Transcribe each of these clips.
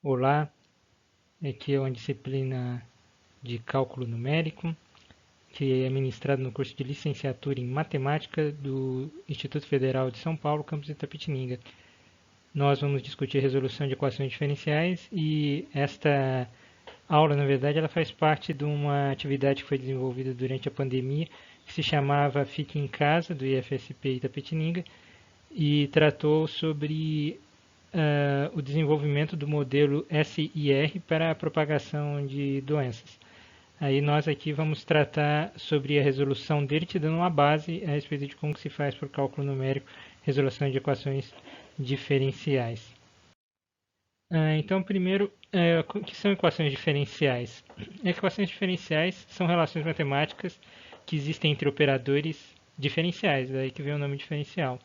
Olá, aqui é uma disciplina de cálculo numérico que é ministrada no curso de licenciatura em matemática do Instituto Federal de São Paulo, campus Itapetininga. Nós vamos discutir resolução de equações diferenciais e esta aula, na verdade, ela faz parte de uma atividade que foi desenvolvida durante a pandemia que se chamava Fique em Casa, do IFSP Itapetininga, e tratou sobre o desenvolvimento do modelo SIR para a propagação de doenças. Aí nós aqui vamos tratar sobre a resolução dele, te dando uma base a respeito de como se faz por cálculo numérico, resolução de equações diferenciais. Então, primeiro, o que são equações diferenciais? Equações diferenciais são relações matemáticas que existem entre operadores diferenciais, daí que vem o nome diferencial.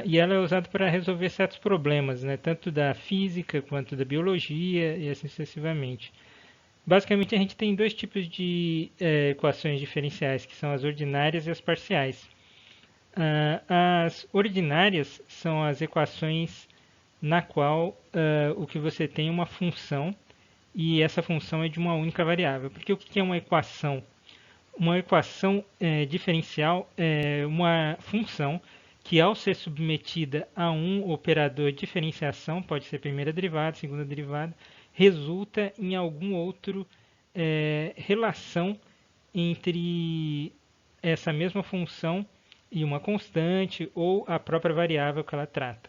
E ela é usada para resolver certos problemas, né, tanto da física quanto da biologia e assim sucessivamente. Basicamente, a gente tem dois tipos de equações diferenciais, que são as ordinárias e as parciais. As ordinárias são as equações na qual o que você tem é uma função e essa função é de uma única variável. Porque o que é uma equação? Uma equação diferencial é uma função que, ao ser submetida a um operador de diferenciação, pode ser primeira derivada, segunda derivada, resulta em algum outro relação entre essa mesma função e uma constante ou a própria variável que ela trata.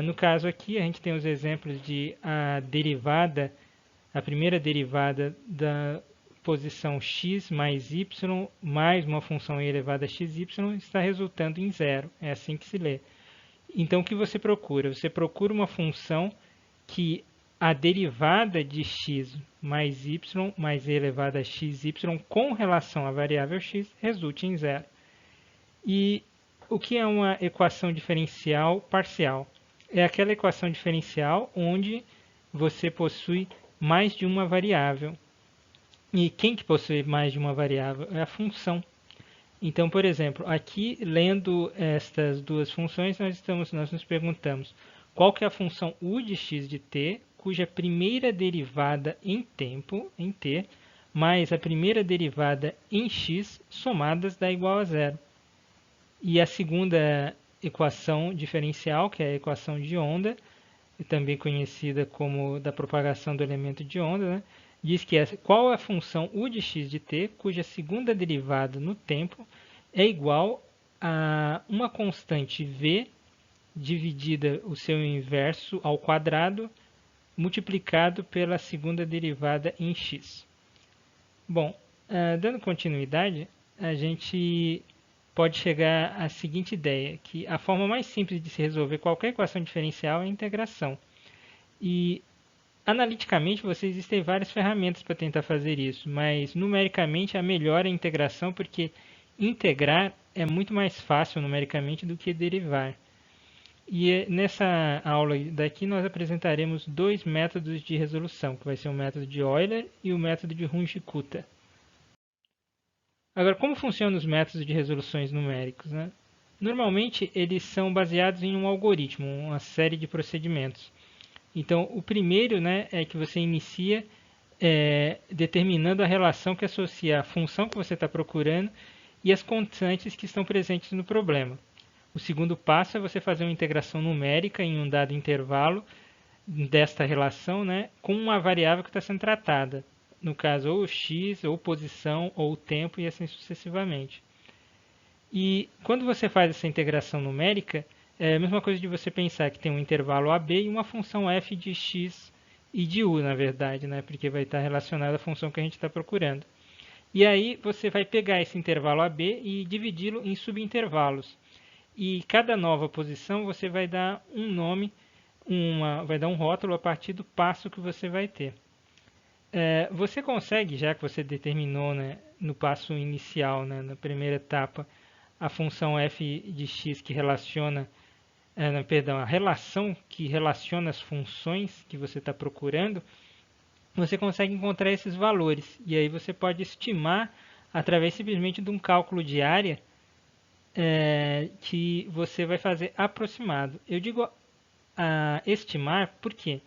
No caso aqui, a gente tem os exemplos de a primeira derivada da posição x mais y mais uma função e elevada a xy está resultando em zero. É assim que se lê. Então, o que você procura? Você procura uma função que a derivada de x mais y mais e elevada a xy com relação à variável x resulte em zero. E o que é uma equação diferencial parcial? É aquela equação diferencial onde você possui mais de uma variável. E quem que possui mais de uma variável? É a função. Então, por exemplo, aqui lendo estas duas funções, nós nos perguntamos qual que é a função u de x de t, cuja primeira derivada em tempo, em t, mais a primeira derivada em x somadas dá igual a zero. E a segunda equação diferencial, que é a equação de onda, também conhecida como da propagação do elemento de onda, né? Diz que qual é a função u de x de t, cuja segunda derivada no tempo é igual a uma constante v dividida o seu inverso ao quadrado multiplicado pela segunda derivada em x. Bom, dando continuidade, a gente pode chegar à seguinte ideia, que a forma mais simples de se resolver qualquer equação diferencial é a integração. E analiticamente, existem várias ferramentas para tentar fazer isso, mas numericamente a melhor é a integração, porque integrar é muito mais fácil numericamente do que derivar. E nessa aula daqui nós apresentaremos dois métodos de resolução, que vai ser o método de Euler e o método de Runge-Kutta. Agora, como funcionam os métodos de resoluções numéricos, né? Normalmente, eles são baseados em um algoritmo, uma série de procedimentos. Então, o primeiro, né, é que você inicia determinando a relação que associa a função que você está procurando e as constantes que estão presentes no problema. O segundo passo é você fazer uma integração numérica em um dado intervalo desta relação, né, com uma variável que está sendo tratada. No caso, ou x, ou posição, ou tempo, e assim sucessivamente. E quando você faz essa integração numérica, é a mesma coisa de você pensar que tem um intervalo AB e uma função f de x e de u, na verdade, né? Porque vai estar relacionada à função que a gente está procurando. E aí você vai pegar esse intervalo AB e dividi-lo em subintervalos. E cada nova posição você vai dar um nome, vai dar um rótulo a partir do passo que você vai ter. Você consegue, já que você determinou, né, no passo inicial, né, na primeira etapa, a função f de x que relaciona, a relação que relaciona as funções que você está procurando, você consegue encontrar esses valores. E aí você pode estimar, através simplesmente de um cálculo de área, que você vai fazer aproximado. Eu digo estimar por quê?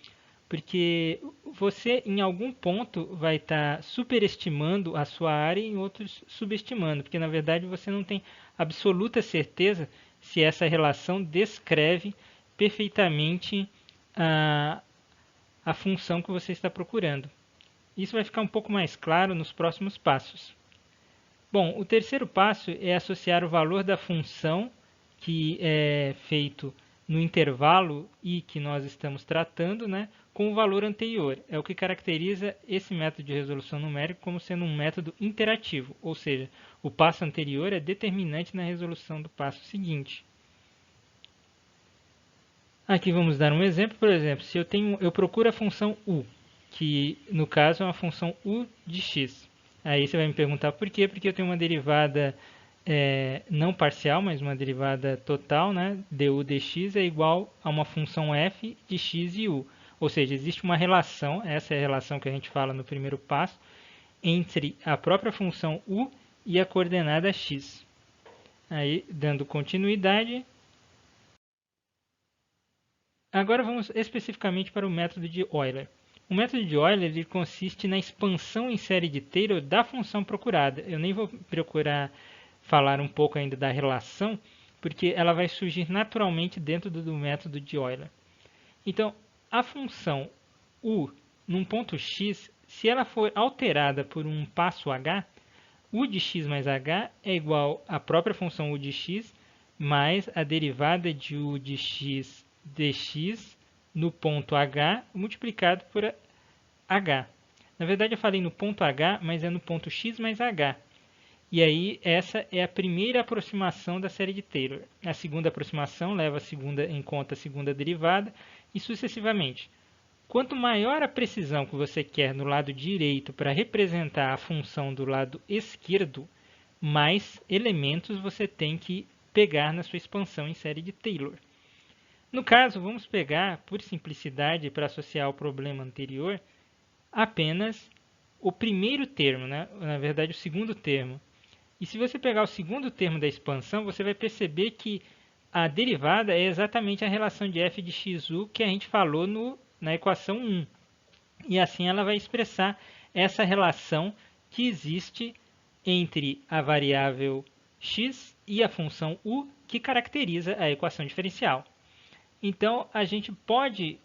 porque você em algum ponto vai estar superestimando a sua área e em outros subestimando, porque na verdade você não tem absoluta certeza se essa relação descreve perfeitamente a função que você está procurando. Isso vai ficar um pouco mais claro nos próximos passos. Bom, o terceiro passo é associar o valor da função que é feito no intervalo i que nós estamos tratando, né, com o valor anterior. É o que caracteriza esse método de resolução numérica como sendo um método interativo, ou seja, o passo anterior é determinante na resolução do passo seguinte. Aqui vamos dar um exemplo, por exemplo, se eu procuro a função u, que no caso é uma função u de x. Aí você vai me perguntar por quê? Porque eu tenho uma derivada não parcial, mas uma derivada total, né? du dx é igual a uma função f de x e u. Ou seja, existe uma relação, essa é a relação que a gente fala no primeiro passo, entre a própria função u e a coordenada x. Aí, dando continuidade, agora vamos especificamente para o método de Euler. O método de Euler ele consiste na expansão em série de Taylor da função procurada. Eu nem vou procurar falar um pouco ainda da relação, porque ela vai surgir naturalmente dentro do método de Euler. Então, a função u num ponto x, se ela for alterada por um passo h, u de x mais h é igual à própria função u de x mais a derivada de u de x dx no ponto h multiplicado por h. Na verdade eu falei no ponto h, mas é no ponto x mais h. E aí essa é a primeira aproximação da série de Taylor. A segunda aproximação leva em conta a segunda derivada e sucessivamente. Quanto maior a precisão que você quer no lado direito para representar a função do lado esquerdo, mais elementos você tem que pegar na sua expansão em série de Taylor. No caso, vamos pegar, por simplicidade, para associar ao problema anterior, apenas o primeiro termo, né? Na verdade o segundo termo. E se você pegar o segundo termo da expansão, você vai perceber que a derivada é exatamente a relação de f de xu que a gente falou na equação 1. E assim ela vai expressar essa relação que existe entre a variável x e a função u, que caracteriza a equação diferencial. Então, a gente pode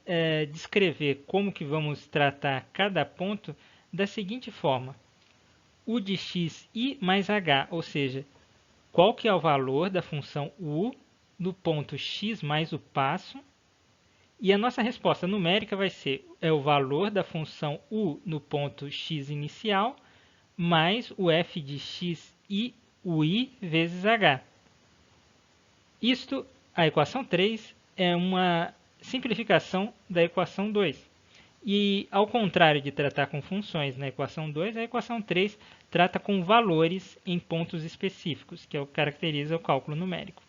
descrever como que vamos tratar cada ponto da seguinte forma. U de x i mais h, ou seja, qual que é o valor da função u no ponto x mais o passo. E a nossa resposta numérica vai ser o valor da função u no ponto x inicial mais o f de x e o i vezes h. Isto, a equação 3, é uma simplificação da equação 2. E ao contrário de tratar com funções na equação 2, a equação 3 trata com valores em pontos específicos, que é o que caracteriza o cálculo numérico.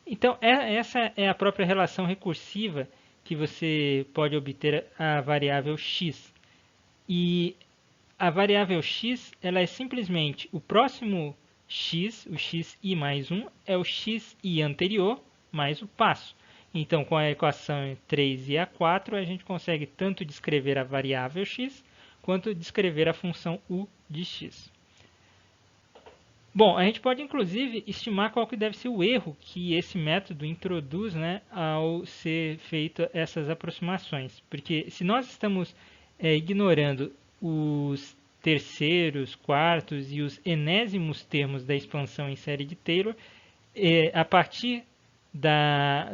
Então, essa é a própria relação recursiva que você pode obter a variável x. E a variável x ela é simplesmente o próximo x, o xi mais 1, é o xi anterior mais o passo. Então, com a equação 3 e a 4, a gente consegue tanto descrever a variável x, quanto descrever a função u de x. Bom, a gente pode inclusive estimar qual que deve ser o erro que esse método introduz, né, ao ser feito essas aproximações. Porque se nós estamos ignorando os terceiros, quartos e os enésimos termos da expansão em série de Taylor, a partir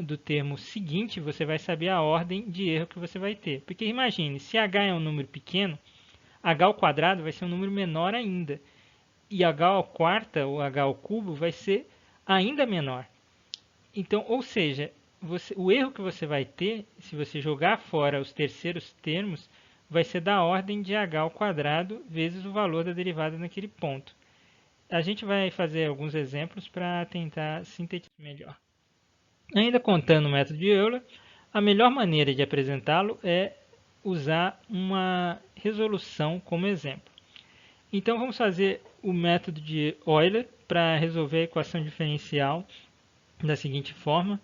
do termo seguinte, você vai saber a ordem de erro que você vai ter. Porque imagine, se h é um número pequeno, h ao quadrado vai ser um número menor ainda. E h ao quarta, ou h ao cubo, vai ser ainda menor. Então, ou seja, o erro que você vai ter, se você jogar fora os terceiros termos, vai ser da ordem de h ao quadrado vezes o valor da derivada naquele ponto. A gente vai fazer alguns exemplos para tentar sintetizar melhor. Ainda contando o método de Euler, a melhor maneira de apresentá-lo é usar uma resolução como exemplo. Então vamos fazer o método de Euler para resolver a equação diferencial da seguinte forma.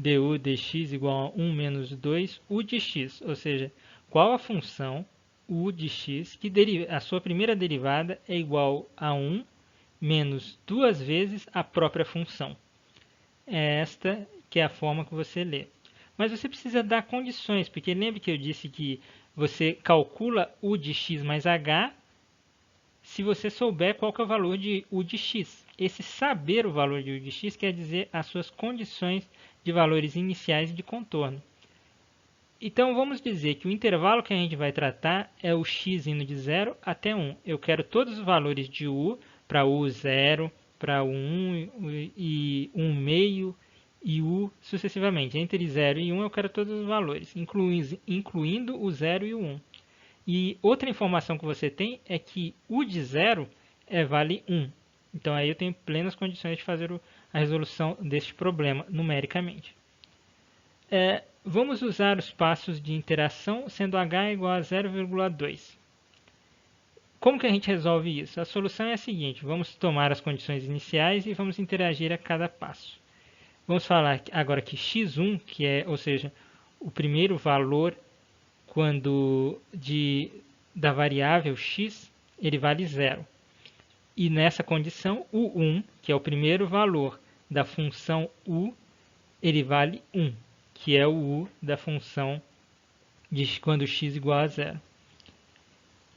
du dx igual a 1 menos 2 u de x, ou seja, qual a função u de x que a sua primeira derivada é igual a 1 menos duas vezes a própria função. É esta que é a forma que você lê. Mas você precisa dar condições, porque lembre que eu disse que você calcula u de x mais h se você souber qual que é o valor de u de x. Esse saber o valor de u de x quer dizer as suas condições de valores iniciais de contorno. Então vamos dizer que o intervalo que a gente vai tratar é o x indo de 0 até 1. Eu quero todos os valores de u, para u 0, para u 1 e 1 meio e u sucessivamente. Entre 0 e 1 eu quero todos os valores, incluindo o 0 e o 1. E outra informação que você tem é que u de 0 vale 1. Então aí eu tenho plenas condições de fazer a resolução deste problema numericamente. Vamos usar os passos de interação, sendo h igual a 0,2. Como que a gente resolve isso? A solução é a seguinte: vamos tomar as condições iniciais e vamos interagir a cada passo. Vamos falar agora que x1, ou seja, o primeiro valor da variável x, ele vale 0. E nessa condição, o 1, que é o primeiro valor da função u, ele vale 1, que é o u da função de quando x igual a 0.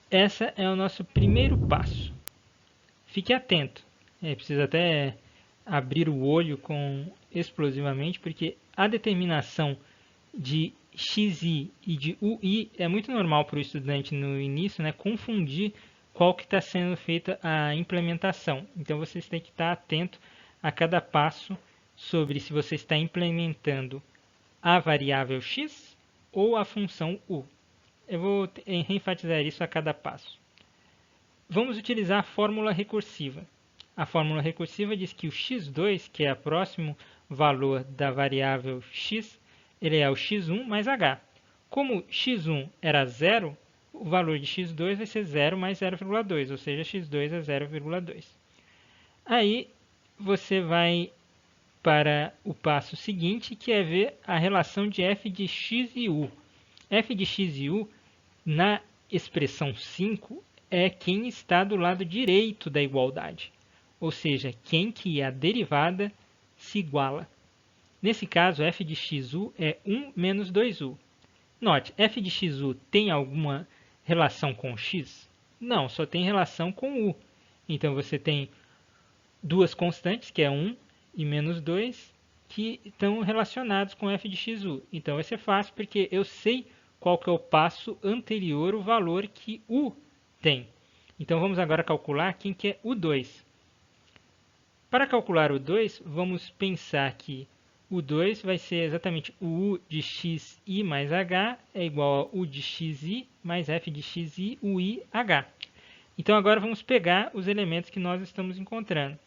Esse é o nosso primeiro passo. Fique atento. Precisa até abrir o olho explosivamente, porque a determinação de xi e de ui é muito normal para o estudante no início, confundir qual que está sendo feita a implementação. Então vocês têm que estar atento a cada passo sobre se você está implementando a variável x ou a função u. Eu vou enfatizar isso a cada passo. Vamos utilizar a fórmula recursiva. A fórmula recursiva diz que o x2, que é o próximo valor da variável x, ele é o x1 mais h. Como x1 era 0, o valor de x2 vai ser 0 mais 0,2, ou seja, x2 é 0,2. Aí você vai para o passo seguinte, que é ver a relação de f de x e u. F de x e u, na expressão 5, é quem está do lado direito da igualdade, ou seja, quem que a derivada se iguala. Nesse caso, f de xu é 1 menos 2u. Note, f de xu tem alguma relação com x? Não, só tem relação com u. Então você tem duas constantes, que é 1 e menos 2, que estão relacionados com f de xu. Então vai ser fácil, porque eu sei qual que é o passo anterior, o valor que u tem. Então vamos agora calcular quem que é o 2. Para calcular o 2, vamos pensar que o 2 vai ser exatamente o u de xi mais h é igual a u de xi mais f de xi ui h. Então agora vamos pegar os elementos que nós estamos encontrando.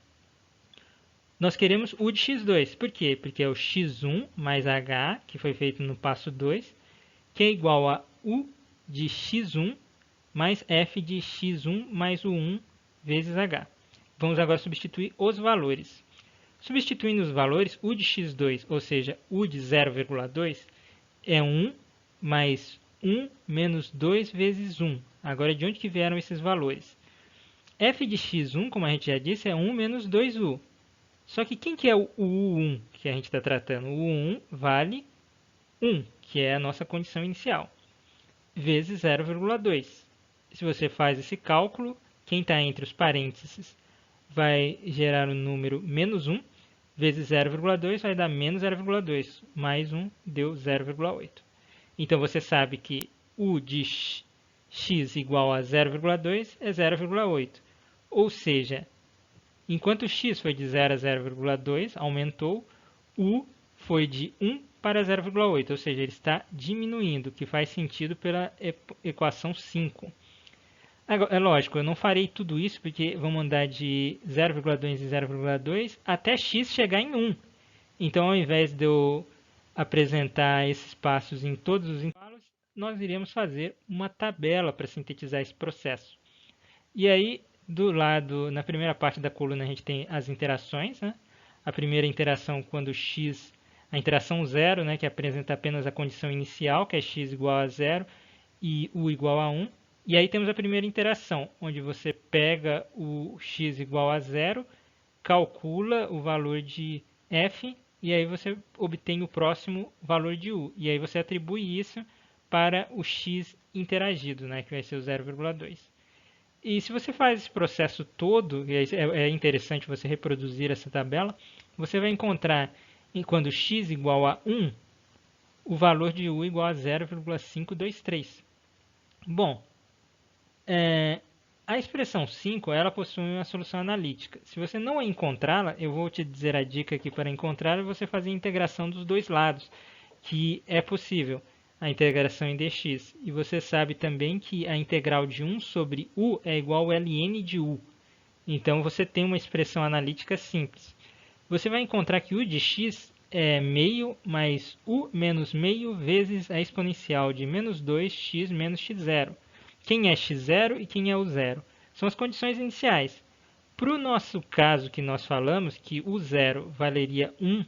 Nós queremos u de x2. Por quê? Porque é o x1 mais h, que foi feito no passo 2, que é igual a u de x1 mais f de x1 mais o 1 vezes h. Vamos agora substituir os valores. Substituindo os valores, u de x2, ou seja, u de 0,2, é 1 mais 1 menos 2 vezes 1. Agora, de onde que vieram esses valores? F de x1, como a gente já disse, é 1 menos 2u. Só que quem que é o u1 que a gente está tratando? O u1 vale 1, que é a nossa condição inicial, vezes 0,2. Se você faz esse cálculo, quem está entre os parênteses vai gerar o número menos 1, vezes 0,2 vai dar menos 0,2, mais 1 deu 0,8. Então você sabe que u de x igual a 0,2 é 0,8. Ou seja, enquanto x foi de 0 a 0,2, aumentou, u foi de 1 para 0,8, ou seja, ele está diminuindo, que faz sentido pela equação 5. Agora, é lógico, eu não farei tudo isso porque vamos andar de 0,2 em 0,2 até x chegar em 1. Então, ao invés de eu apresentar esses passos em todos os intervalos, nós iremos fazer uma tabela para sintetizar esse processo. E aí, do lado, na primeira parte da coluna, a gente tem as interações. A primeira interação quando x a interação 0, né, que apresenta apenas a condição inicial, que é x igual a 0 e u igual a 1. E aí temos a primeira interação, onde você pega o x igual a 0, calcula o valor de f, e aí você obtém o próximo valor de u. E aí você atribui isso para o x interagido, né, que vai ser o 0,2. E se você faz esse processo todo, e é interessante você reproduzir essa tabela, você vai encontrar, quando x igual a 1, o valor de u igual a 0,523. Bom, a expressão 5 ela possui uma solução analítica. Se você não encontrá-la, eu vou te dizer a dica aqui para encontrá-la, você fazer a integração dos dois lados, que é possível, a integração em dx. E você sabe também que a integral de 1 sobre u é igual a ln de u. Então você tem uma expressão analítica simples. Você vai encontrar que u de x é meio mais u menos meio vezes a exponencial de menos 2x menos x0. Quem é x0 e quem é o zero? São as condições iniciais. Para o nosso caso que nós falamos, que o 0 valeria 1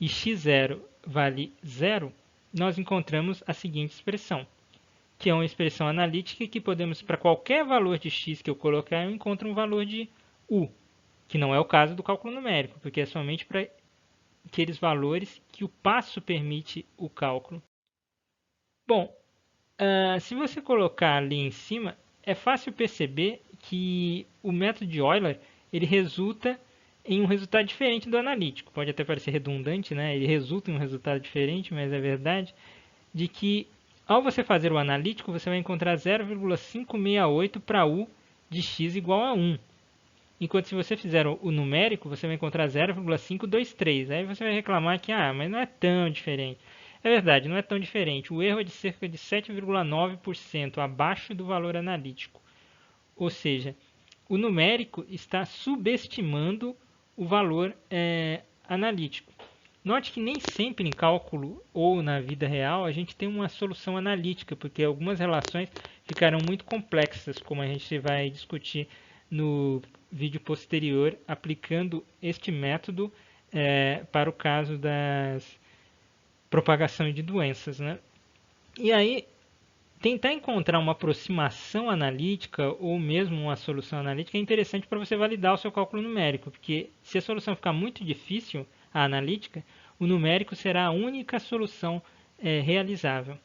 e x0 vale 0, nós encontramos a seguinte expressão, que é uma expressão analítica que podemos, para qualquer valor de x que eu colocar, eu encontro um valor de u, que não é o caso do cálculo numérico, porque é somente para aqueles valores que o passo permite o cálculo. Bom, se você colocar ali em cima, é fácil perceber que o método de Euler ele resulta em um resultado diferente do analítico. Pode até parecer redundante, né? Ele resulta em um resultado diferente, mas é verdade, de que ao você fazer o analítico, você vai encontrar 0,568 para u de x igual a 1. Enquanto se você fizer o numérico, você vai encontrar 0,523. Aí você vai reclamar que, mas não é tão diferente. É verdade, não é tão diferente. O erro é de cerca de 7,9% abaixo do valor analítico. Ou seja, o numérico está subestimando o valor analítico. Note que nem sempre em cálculo ou na vida real a gente tem uma solução analítica, porque algumas relações ficarão muito complexas, como a gente vai discutir no vídeo posterior, aplicando este método para o caso das propagação de doenças, né? E aí, tentar encontrar uma aproximação analítica ou mesmo uma solução analítica é interessante para você validar o seu cálculo numérico, porque se a solução ficar muito difícil, a analítica, o numérico será a única solução realizável.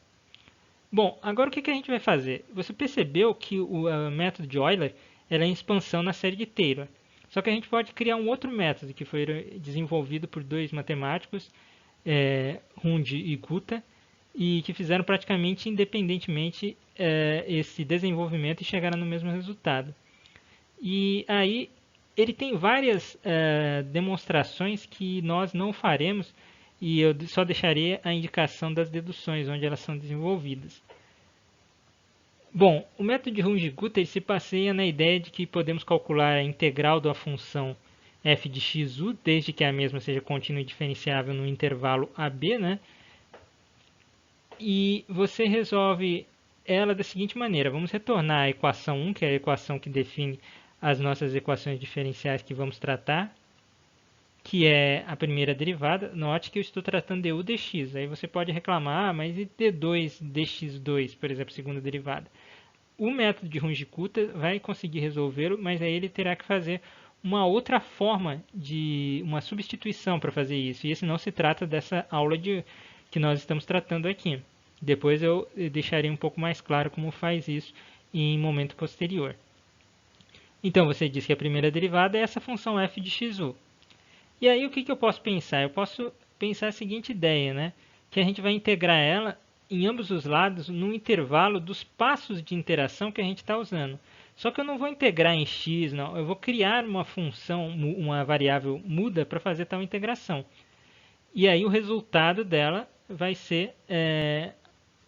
Bom, agora o que a gente vai fazer? Você percebeu que o método de Euler é em expansão na série de Taylor. Só que a gente pode criar um outro método que foi desenvolvido por dois matemáticos, Hund e Guta, e que fizeram praticamente independentemente esse desenvolvimento e chegaram no mesmo resultado. E aí ele tem várias demonstrações que nós não faremos e eu só deixarei a indicação das deduções, onde elas são desenvolvidas. Bom, o método de Runge-Guta se baseia na ideia de que podemos calcular a integral da função f de xu, desde que a mesma seja contínua e diferenciável no intervalo AB, né? E você resolve ela da seguinte maneira. Vamos retornar à equação 1, que é a equação que define as nossas equações diferenciais que vamos tratar, que é a primeira derivada. Note que eu estou tratando de u dx. Aí você pode reclamar, mas e d2 dx2, por exemplo, segunda derivada? O método de Runge-Guta vai conseguir resolvê-lo, mas aí ele terá que fazer uma outra forma de uma substituição para fazer isso. E esse não se trata dessa aula que nós estamos tratando aqui. Depois eu deixarei um pouco mais claro como faz isso em momento posterior. Então você diz que a primeira derivada é essa função f de xu. E aí o que eu posso pensar? Eu posso pensar a seguinte ideia, né? Que a gente vai integrar ela em ambos os lados no intervalo dos passos de interação que a gente está usando. Só que eu não vou integrar em x, não. Eu vou criar uma função, uma variável muda para fazer tal integração. E aí o resultado dela vai ser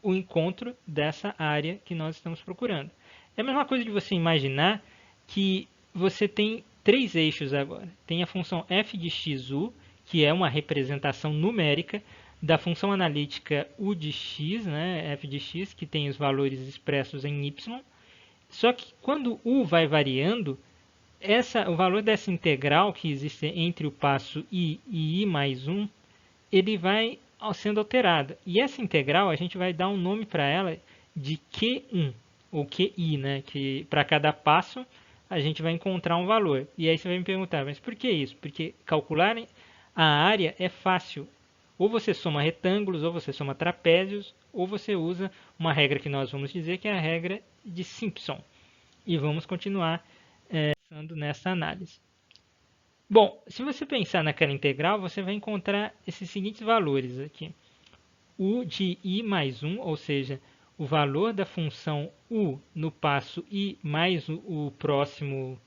o encontro dessa área que nós estamos procurando. É a mesma coisa de você imaginar que você tem três eixos agora. Tem a função f de xu, que é uma representação numérica da função analítica u de x, né, f de x, que tem os valores expressos em y. Só que quando u vai variando, o valor dessa integral que existe entre o passo i e i mais 1, ele vai sendo alterado. E essa integral a gente vai dar um nome para ela de Q1 ou QI, né? Que para cada passo a gente vai encontrar um valor. E aí você vai me perguntar, mas por que isso? Porque calcular a área é fácil. Ou você soma retângulos, ou você soma trapézios, ou você usa uma regra que nós vamos dizer que é a regra de Simpson. E vamos continuar pensando nessa análise. Bom, se você pensar naquela integral, você vai encontrar esses seguintes valores aqui. U de i mais 1, ou seja, o valor da função u no passo i mais o próximo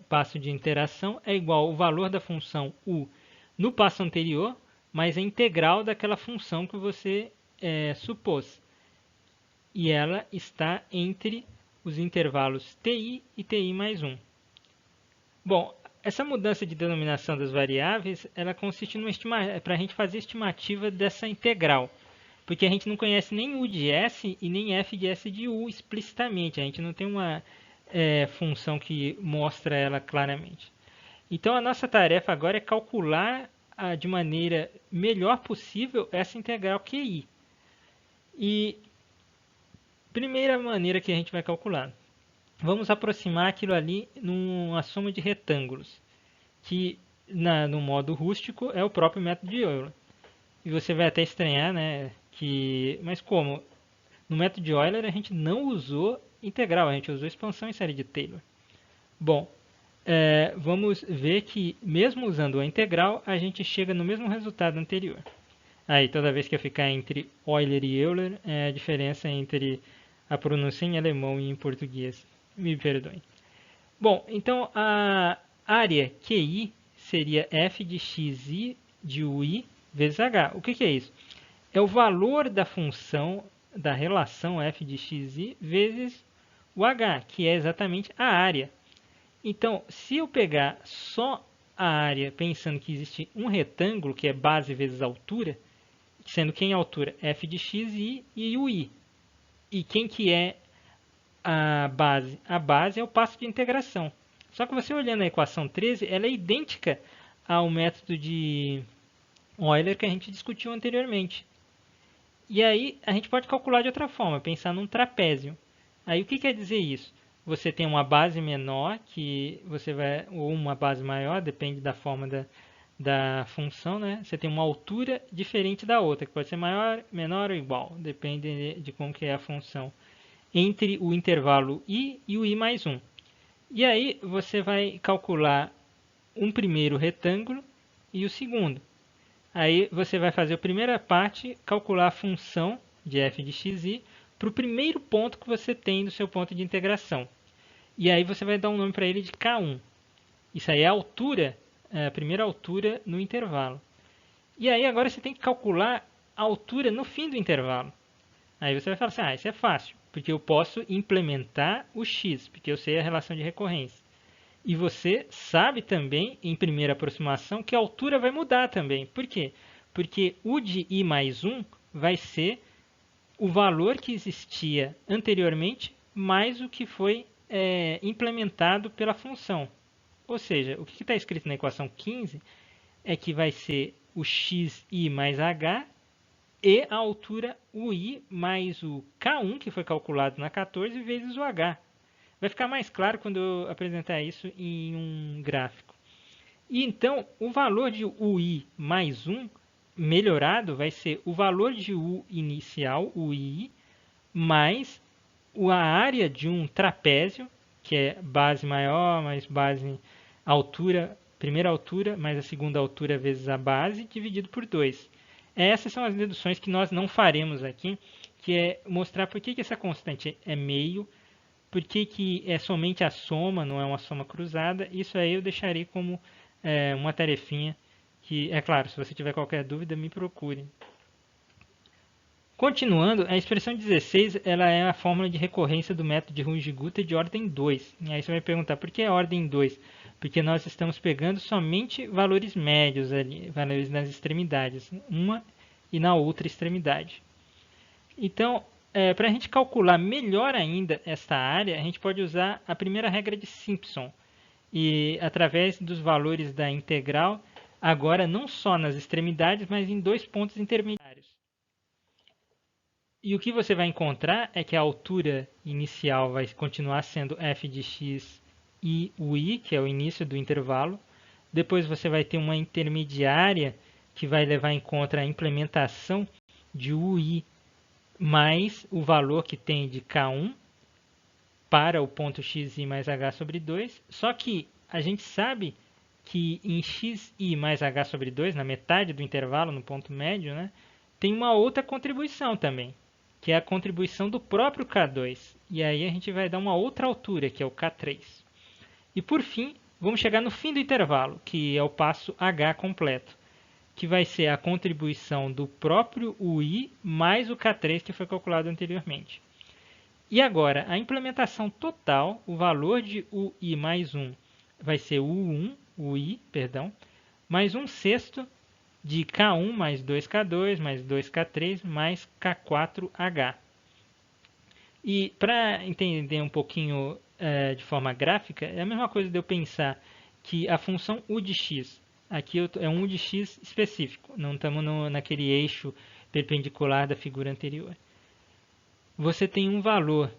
passo de interação é igual ao valor da função u no passo anterior, mais a integral daquela função que você supôs. E ela está entre os intervalos ti e ti mais 1. Bom, essa mudança de denominação das variáveis, ela consiste para a gente fazer a estimativa dessa integral. Porque a gente não conhece nem u de s e nem f de s de u explicitamente. A gente não tem uma função que mostra ela claramente. Então, a nossa tarefa agora é calcular de maneira melhor possível essa integral QI. E primeira maneira que a gente vai calcular. Vamos aproximar aquilo ali numa soma de retângulos, que no modo rústico é o próprio método de Euler. E você vai até estranhar, né? Mas como? No método de Euler a gente não usou integral, a gente usou expansão em série de Taylor. Bom, vamos ver que mesmo usando a integral, a gente chega no mesmo resultado anterior. Aí, toda vez que eu ficar entre Euler e Euler, é a diferença entre a pronúncia em alemão e em português. Me perdoem. Bom, então a área QI seria f de xi de ui vezes h. O que é isso? É o valor da função da relação f de xi vezes o h, que é exatamente a área. Então, se eu pegar só a área pensando que existe um retângulo, que é base vezes altura, sendo quem é a altura? F de xi e ui. E quem que é a base? A base é o passo de integração. Só que você olhando a equação 13, ela é idêntica ao método de Euler que a gente discutiu anteriormente. E aí a gente pode calcular de outra forma, pensar num trapézio. Aí o que quer dizer isso? Você tem uma base menor, ou uma base maior, depende da forma da função, né? Você tem uma altura diferente da outra, que pode ser maior, menor ou igual, depende de como que é a função, entre o intervalo i e o i mais 1. E aí você vai calcular um primeiro retângulo e o segundo. Aí você vai fazer a primeira parte, calcular a função de f de xi para o primeiro ponto que você tem do seu ponto de integração. E aí você vai dar um nome para ele de K1. Isso aí é a altura, a primeira altura no intervalo. E aí agora você tem que calcular a altura no fim do intervalo. Aí você vai falar assim, isso é fácil, porque eu posso implementar o x, porque eu sei a relação de recorrência. E você sabe também, em primeira aproximação, que a altura vai mudar também. Por quê? Porque u de i mais 1 vai ser o valor que existia anteriormente mais o que foi implementado pela função. Ou seja, o que está escrito na equação 15 é que vai ser o xi mais h e a altura ui mais o K1, que foi calculado na 14, vezes o h. Vai ficar mais claro quando eu apresentar isso em um gráfico. E então, o valor de ui mais 1 melhorado vai ser o valor de u inicial, ui, mais a área de um trapézio, que é base maior mais base altura, primeira altura mais a segunda altura vezes a base, dividido por 2. Essas são as deduções que nós não faremos aqui, que é mostrar por que essa constante é meio, por que é somente a soma, não é uma soma cruzada. Isso aí eu deixarei como uma tarefinha, que, é claro, se você tiver qualquer dúvida, me procure. Continuando, a expressão 16 ela é a fórmula de recorrência do método de Runge-Gutter de ordem 2. E aí você vai perguntar, por que ordem 2? Porque nós estamos pegando somente valores médios ali, valores nas extremidades, uma e na outra extremidade. Então, para a gente calcular melhor ainda esta área, a gente pode usar a primeira regra de Simpson. E através dos valores da integral, agora não só nas extremidades, mas em dois pontos intermediários. E o que você vai encontrar é que a altura inicial vai continuar sendo f de x e o i, que é o início do intervalo. Depois você vai ter uma intermediária que vai levar em conta a implementação de ui mais o valor que tem de k1 para o ponto xi mais h sobre 2. Só que a gente sabe que em xi mais h sobre 2, na metade do intervalo, no ponto médio, né, tem uma outra contribuição também, que é a contribuição do próprio K2. E aí a gente vai dar uma outra altura, que é o K3. E por fim, vamos chegar no fim do intervalo, que é o passo H completo, que vai ser a contribuição do próprio UI mais o K3 que foi calculado anteriormente. E agora, a implementação total, o valor de UI mais 1 vai ser UI, mais 1 sexto de K1 mais 2K2 mais 2K3 mais K4H. E para entender um pouquinho de forma gráfica, é a mesma coisa de eu pensar que a função u de x, aqui é um u de x específico, não estamos naquele eixo perpendicular da figura anterior. Você tem um valor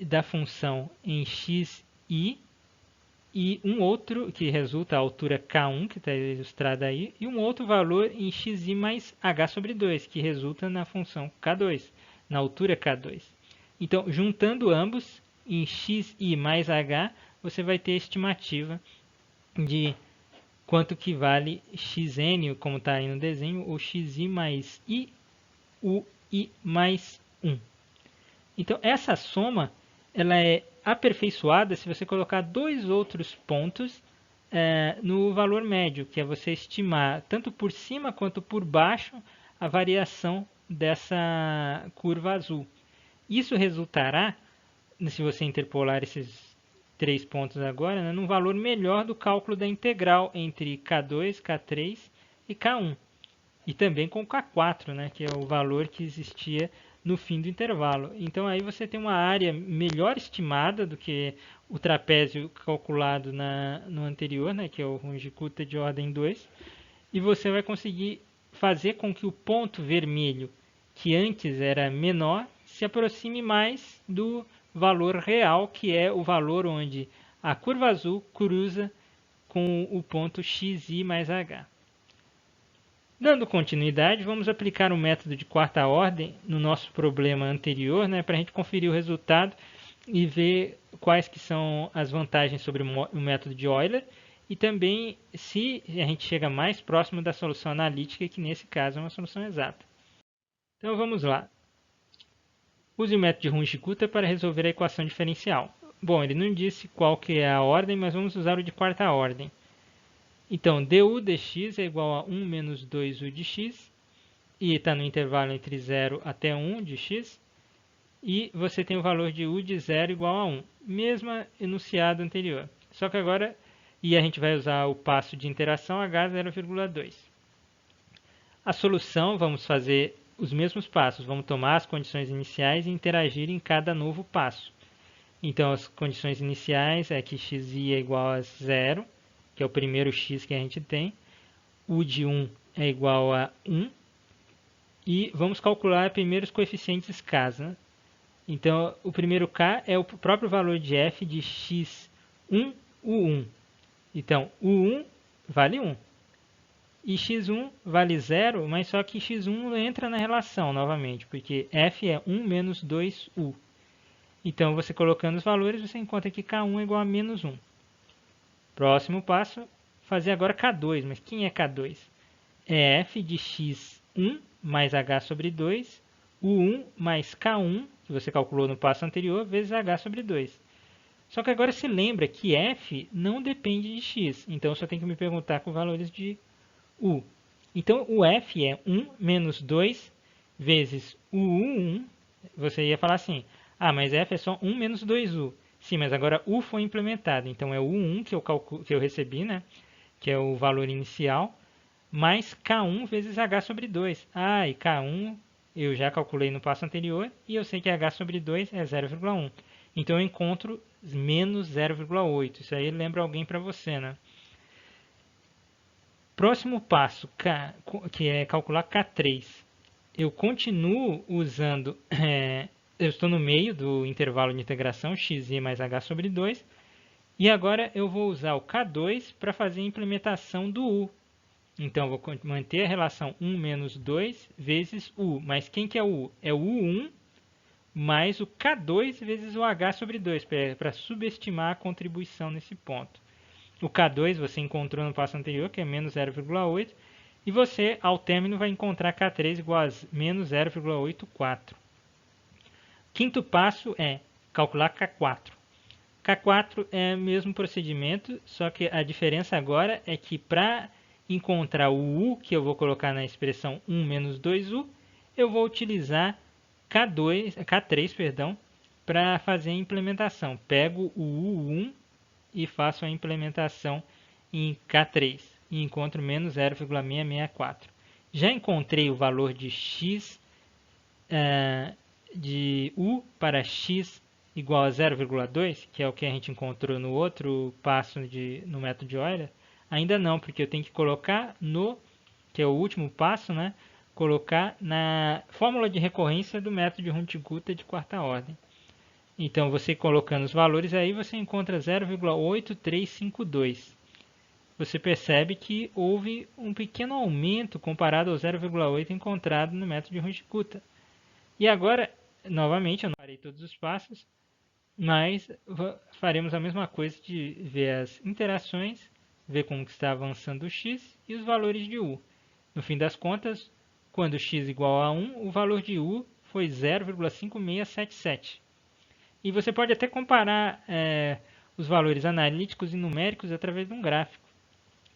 da função em xi e um outro que resulta a altura k1, que está ilustrada aí, e um outro valor em xi mais h sobre 2, que resulta na função k2, na altura k2. Então, juntando ambos, em xi mais h, você vai ter a estimativa de quanto que vale xn, como está aí no desenho, ou xi mais i, o i mais 1. Então, essa soma ela é aperfeiçoada se você colocar dois outros pontos no valor médio, que é você estimar tanto por cima quanto por baixo a variação dessa curva azul. Isso resultará, se você interpolar esses três pontos agora, num valor melhor do cálculo da integral entre K2, K3 e K1. E também com K4, né, que é o valor que existia no fim do intervalo. Então aí você tem uma área melhor estimada do que o trapézio calculado no anterior, né, que é o Runge-Kutta de ordem 2. E você vai conseguir fazer com que o ponto vermelho, que antes era menor, se aproxime mais do valor real, que é o valor onde a curva azul cruza com o ponto xi mais h. Dando continuidade, vamos aplicar o método de quarta ordem no nosso problema anterior, né, para a gente conferir o resultado e ver quais que são as vantagens sobre o método de Euler e também se a gente chega mais próximo da solução analítica, que nesse caso é uma solução exata. Então vamos lá. Use o método de Runge-Kutta para resolver a equação diferencial. Bom, ele não disse qual que é a ordem, mas vamos usar o de quarta ordem. Então, du dx é igual a 1 menos 2u de x, e está no intervalo entre 0 até 1 de x, e você tem o valor de u de 0 igual a 1, mesma enunciado anterior. Só que agora, e a gente vai usar o passo de interação h 0,2. A solução, vamos fazer os mesmos passos, vamos tomar as condições iniciais e interagir em cada novo passo. Então, as condições iniciais é que xi é igual a 0, que é o primeiro x que a gente tem, u de 1 é igual a 1, e vamos calcular primeiro os coeficientes k. Né? Então, o primeiro k é o próprio valor de f de x1, u1. Então, u1 vale 1. E x1 vale 0, mas só que x1 entra na relação novamente, porque f é 1 menos 2u. Então, você colocando os valores, você encontra que k1 é igual a menos 1. Próximo passo, fazer agora K2. Mas quem é K2? É f de x1 mais h sobre 2, u1 mais k1, que você calculou no passo anterior, vezes h sobre 2. Só que agora se lembra que f não depende de x, então só tem que me perguntar com valores de u. Então, o f é 1 menos 2 vezes o u1. Você ia falar assim, mas f é só 1 menos 2u. Sim, mas agora u foi implementado, então é o u1 que eu recebi, né? Que é o valor inicial, mais k1 vezes h sobre 2. E k1 eu já calculei no passo anterior, e eu sei que h sobre 2 é 0,1. Então eu encontro menos 0,8. Isso aí lembra alguém para você, né? próximo passo, que é calcular K3, eu continuo usando, eu estou no meio do intervalo de integração xi mais h sobre 2, e agora eu vou usar o K2 para fazer a implementação do u. Então, eu vou manter a relação 1 menos 2 vezes u. Mas quem que é o u? É o u1 mais o K2 vezes o h sobre 2, para subestimar a contribuição nesse ponto. O K2 você encontrou no passo anterior, que é menos 0,8, e você, ao término, vai encontrar K3 igual a menos 0,84. Quinto passo é calcular K4. K4 é o mesmo procedimento, só que a diferença agora é que para encontrar o u, que eu vou colocar na expressão 1 menos 2u, eu vou utilizar K3, para fazer a implementação. Pego o u1 e faço a implementação em K3 e encontro menos 0,664. Já encontrei o valor de x de u para x igual a 0,2, que é o que a gente encontrou no outro passo no método de Euler. Ainda não, porque eu tenho que colocar que é o último passo, né? Colocar na fórmula de recorrência do método de Hund-Gutta de quarta ordem. Então, você colocando os valores aí, você encontra 0,8352. Você percebe que houve um pequeno aumento comparado ao 0,8 encontrado no método de Hund-Gutta. E agora, novamente, eu não farei todos os passos, mas faremos a mesma coisa de ver as interações, ver como está avançando o x e os valores de u. No fim das contas, quando x igual a 1, o valor de u foi 0,5677. E você pode até comparar os valores analíticos e numéricos através de um gráfico,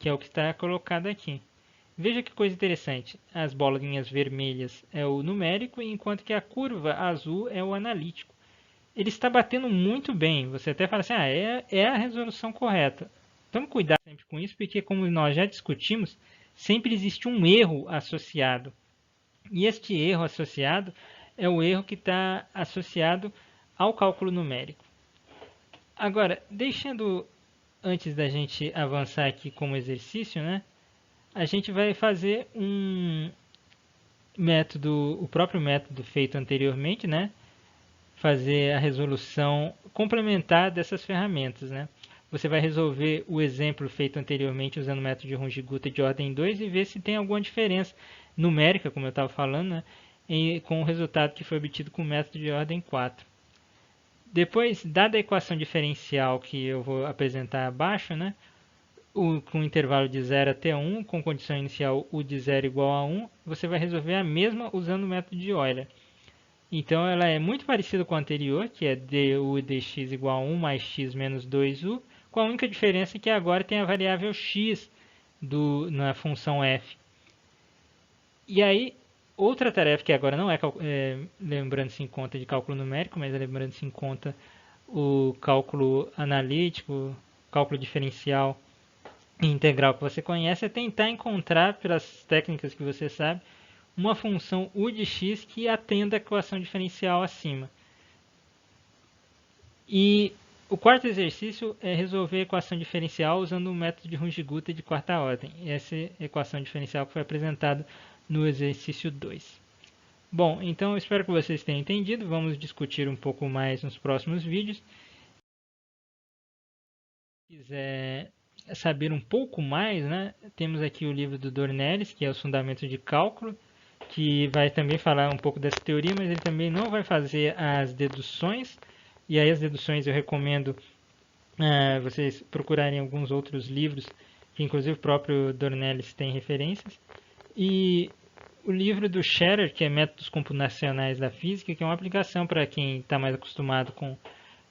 que é o que está colocado aqui. Veja que coisa interessante, as bolinhas vermelhas é o numérico, enquanto que a curva azul é o analítico. Ele está batendo muito bem, você até fala assim, é a resolução correta. Tome cuidado sempre com isso, porque como nós já discutimos, sempre existe um erro associado. E este erro associado é o erro que está associado ao cálculo numérico. Agora, antes da gente avançar aqui como exercício, né, a gente vai fazer o próprio método feito anteriormente, né, fazer a resolução complementar dessas ferramentas, né. Você vai resolver o exemplo feito anteriormente usando o método de Hund-Gutta de ordem 2 e ver se tem alguma diferença numérica, como eu estava falando, né, com o resultado que foi obtido com o método de ordem 4. Depois, dada a equação diferencial que eu vou apresentar abaixo, né, com intervalo de 0 até 1, com condição inicial u de 0 igual a 1, você vai resolver a mesma usando o método de Euler. Então, ela é muito parecida com a anterior, que é du dx igual a 1 mais x menos 2u, com a única diferença que agora tem a variável x na função f. E aí, outra tarefa que agora não é lembrando-se em conta de cálculo numérico, mas é lembrando-se em conta o cálculo analítico, cálculo diferencial e integral que você conhece, é tentar encontrar, pelas técnicas que você sabe, uma função u de x que atenda a equação diferencial acima. E o quarto exercício é resolver a equação diferencial usando o método de Hund-Gutta de quarta ordem. Essa é a equação diferencial que foi apresentada no exercício 2. Bom, então eu espero que vocês tenham entendido. Vamos discutir um pouco mais nos próximos vídeos. Se quiser saber um pouco mais, né, temos aqui o livro do Dornelles, que é os Fundamentos de Cálculo, que vai também falar um pouco dessa teoria, mas ele também não vai fazer as deduções. E aí as deduções eu recomendo vocês procurarem alguns outros livros, que inclusive o próprio Dornelles tem referências. E o livro do Scherer, que é Métodos Computacionais da Física, que é uma aplicação para quem está mais acostumado com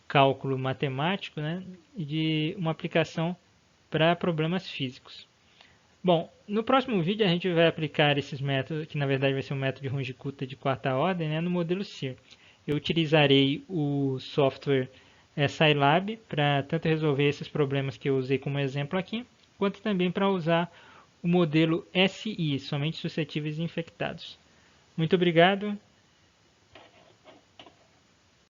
cálculo matemático, né, e de uma aplicação para problemas físicos. Bom, no próximo vídeo a gente vai aplicar esses métodos, que na verdade vai ser um método de Hund-Gutta de quarta ordem, né, no modelo CIR. Eu utilizarei o software Scilab para tanto resolver esses problemas que eu usei como exemplo aqui, quanto também para usar o modelo SI, somente suscetíveis e infectados. Muito obrigado